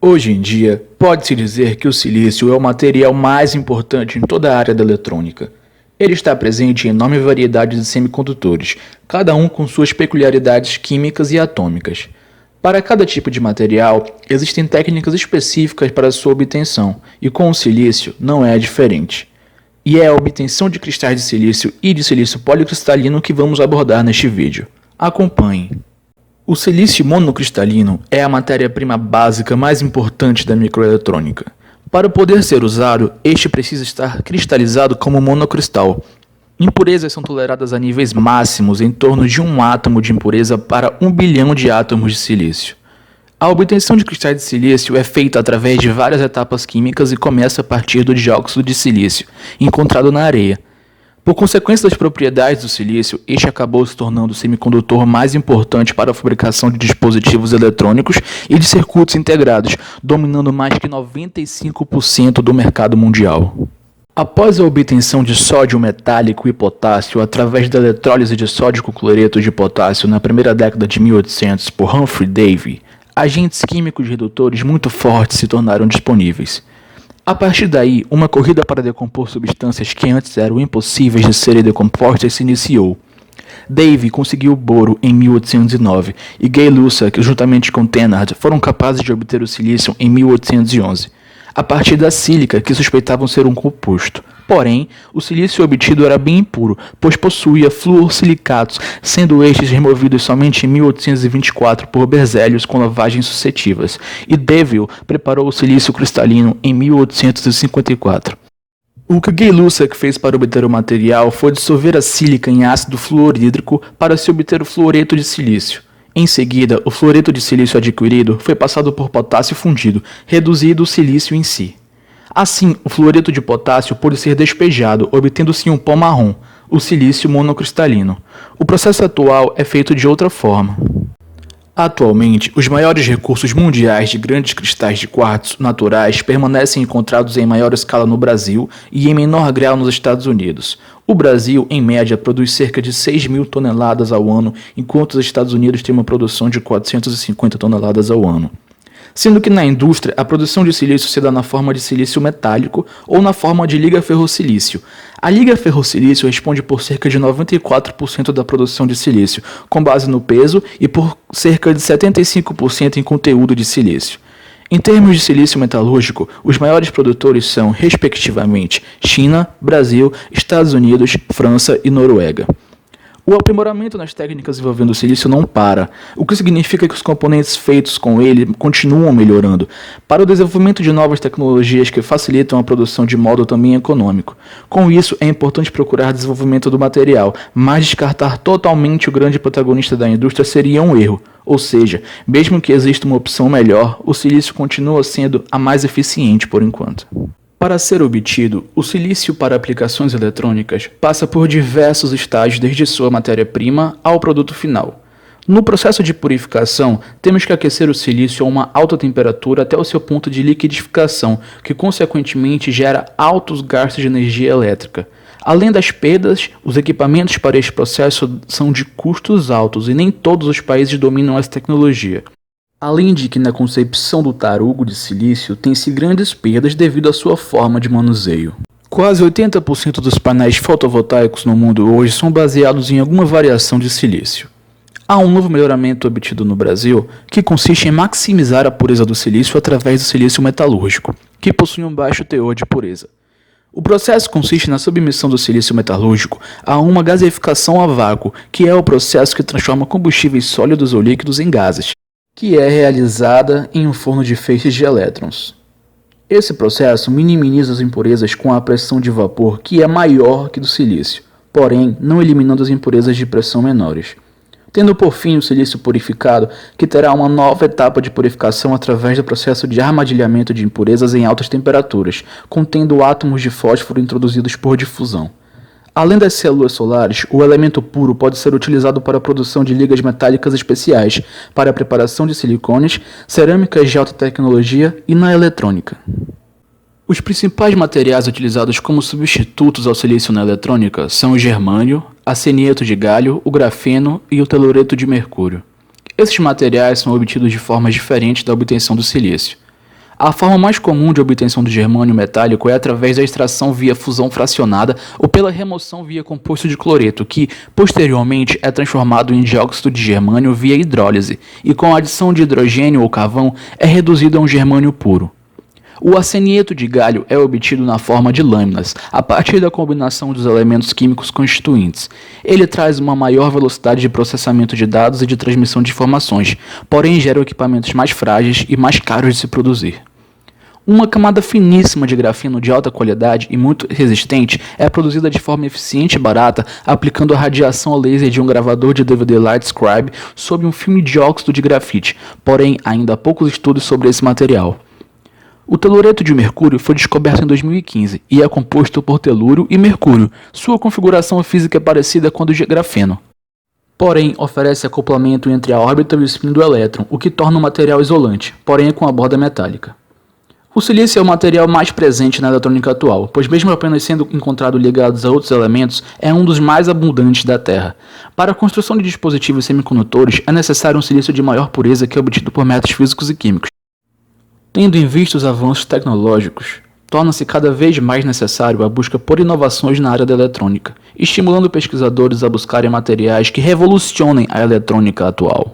Hoje em dia, pode-se dizer que o silício é o material mais importante em toda a área da eletrônica. Ele está presente em enorme variedade de semicondutores, cada um com suas peculiaridades químicas e atômicas. Para cada tipo de material, existem técnicas específicas para sua obtenção, e com o silício não é diferente. E é a obtenção de cristais de silício e de silício policristalino que vamos abordar neste vídeo. Acompanhe. O silício monocristalino é a matéria-prima básica mais importante da microeletrônica. Para poder ser usado, este precisa estar cristalizado como monocristal. Impurezas são toleradas a níveis máximos em torno de 1 átomo de impureza para 1 bilhão de átomos de silício. A obtenção de cristais de silício é feita através de várias etapas químicas e começa a partir do dióxido de silício, encontrado na areia. Por consequência das propriedades do silício, este acabou se tornando o semicondutor mais importante para a fabricação de dispositivos eletrônicos e de circuitos integrados, dominando mais que 95% do mercado mundial. Após a obtenção de sódio metálico e potássio através da eletrólise de sódio com cloreto de potássio na primeira década de 1800 por Humphrey Davy, agentes químicos redutores muito fortes se tornaram disponíveis. A partir daí, uma corrida para decompor substâncias que antes eram impossíveis de serem decompostas se iniciou. Davy conseguiu o boro em 1809 e Gay-Lussac, juntamente com Thénard, foram capazes de obter o silício em 1811, a partir da sílica que suspeitavam ser um composto. Porém, o silício obtido era bem impuro, pois possuía fluorsilicatos, sendo estes removidos somente em 1824 por Berzelius com lavagens sucessivas, e Deville preparou o silício cristalino em 1854. O que Gay-Lussac fez para obter o material foi dissolver a sílica em ácido fluorídrico para se obter o fluoreto de silício. Em seguida, o fluoreto de silício adquirido foi passado por potássio fundido, reduzido o silício em si. Assim, o fluoreto de potássio pôde ser despejado, obtendo-se um pó marrom, o silício monocristalino. O processo atual é feito de outra forma. Atualmente, os maiores recursos mundiais de grandes cristais de quartzo naturais permanecem encontrados em maior escala no Brasil e em menor grau nos Estados Unidos. O Brasil, em média, produz cerca de 6.000 toneladas ao ano, enquanto os Estados Unidos têm uma produção de 450 toneladas ao ano. Sendo que na indústria, a produção de silício se dá na forma de silício metálico ou na forma de liga ferrossilício. A liga ferrossilício responde por cerca de 94% da produção de silício, com base no peso, e por cerca de 75% em conteúdo de silício. Em termos de silício metalúrgico, os maiores produtores são, respectivamente, China, Brasil, Estados Unidos, França e Noruega. O aprimoramento nas técnicas envolvendo o silício não para, o que significa que os componentes feitos com ele continuam melhorando, para o desenvolvimento de novas tecnologias que facilitam a produção de modo também econômico. Com isso, é importante procurar desenvolvimento do material, mas descartar totalmente o grande protagonista da indústria seria um erro. Ou seja, mesmo que exista uma opção melhor, o silício continua sendo a mais eficiente por enquanto. Para ser obtido, o silício para aplicações eletrônicas passa por diversos estágios desde sua matéria-prima ao produto final. No processo de purificação, temos que aquecer o silício a uma alta temperatura até o seu ponto de liquidificação, que consequentemente gera altos gastos de energia elétrica. Além das perdas, os equipamentos para este processo são de custos altos e nem todos os países dominam essa tecnologia. Além de que na concepção do tarugo de silício tem-se grandes perdas devido à sua forma de manuseio. Quase 80% dos painéis fotovoltaicos no mundo hoje são baseados em alguma variação de silício. Há um novo melhoramento obtido no Brasil que consiste em maximizar a pureza do silício através do silício metalúrgico, que possui um baixo teor de pureza. O processo consiste na submissão do silício metalúrgico a uma gaseificação a vácuo, que é o processo que transforma combustíveis sólidos ou líquidos em gases, que é realizada em um forno de feixes de elétrons. Esse processo minimiza as impurezas com a pressão de vapor, que é maior que do silício, porém não eliminando as impurezas de pressão menores. Tendo por fim o silício purificado, que terá uma nova etapa de purificação através do processo de armadilhamento de impurezas em altas temperaturas, contendo átomos de fósforo introduzidos por difusão. Além das células solares, o elemento puro pode ser utilizado para a produção de ligas metálicas especiais, para a preparação de silicones, cerâmicas de alta tecnologia e na eletrônica. Os principais materiais utilizados como substitutos ao silício na eletrônica são o germânio, arsenieto de galho, o grafeno e o telureto de mercúrio. Esses materiais são obtidos de formas diferentes da obtenção do silício. A forma mais comum de obtenção do germânio metálico é através da extração via fusão fracionada ou pela remoção via composto de cloreto, que, posteriormente, é transformado em dióxido de germânio via hidrólise, e com a adição de hidrogênio ou carvão é reduzido a um germânio puro. O arsenieto de galho é obtido na forma de lâminas, a partir da combinação dos elementos químicos constituintes. Ele traz uma maior velocidade de processamento de dados e de transmissão de informações, porém gera equipamentos mais frágeis e mais caros de se produzir. Uma camada finíssima de grafeno de alta qualidade e muito resistente é produzida de forma eficiente e barata aplicando a radiação a laser de um gravador de DVD Light Scribe sob um filme de óxido de grafite, porém ainda há poucos estudos sobre esse material. O telureto de mercúrio foi descoberto em 2015 e é composto por telúrio e mercúrio. Sua configuração física é parecida com a do grafeno. Porém, oferece acoplamento entre a órbita e o spin do elétron, o que torna o material isolante, porém com a borda metálica. O silício é o material mais presente na eletrônica atual, pois mesmo apenas sendo encontrado ligados a outros elementos, é um dos mais abundantes da Terra. Para a construção de dispositivos semicondutores, é necessário um silício de maior pureza que é obtido por métodos físicos e químicos. Tendo em vista os avanços tecnológicos, torna-se cada vez mais necessário a busca por inovações na área da eletrônica, estimulando pesquisadores a buscarem materiais que revolucionem a eletrônica atual.